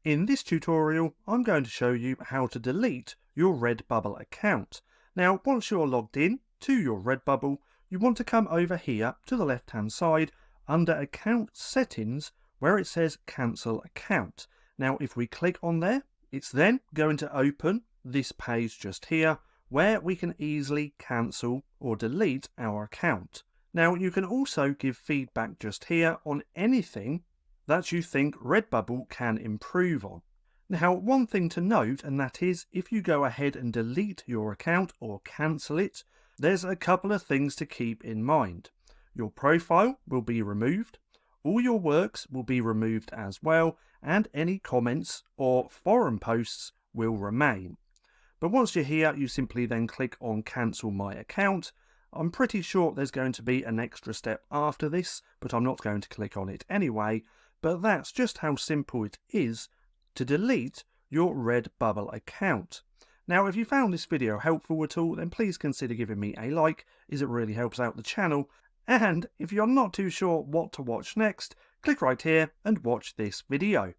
In this tutorial, I'm going to show you how to delete your Redbubble account. Now, once you're logged in to your Redbubble, you want to come over here to the left-hand side under Account Settings, where it says Cancel Account. Now, if we click on there, it's then going to open this page just here, where we can easily cancel or delete our account. Now, you can also give feedback just here on anything that you think Redbubble can improve on. Now, one thing to note, and that is if you go ahead and delete your account or cancel it, there's a couple of things to keep in mind. Your profile will be removed, all your works will be removed as well, and any comments or forum posts will remain. But once you're here, you simply then click on Cancel My Account. I'm pretty sure there's going to be an extra step after this, but I'm not going to click on it anyway. But that's just how simple it is to delete your Redbubble account. Now, if you found this video helpful at all, then please consider giving me a like, as it really helps out the channel. And if you're not too sure what to watch next, click right here and watch this video.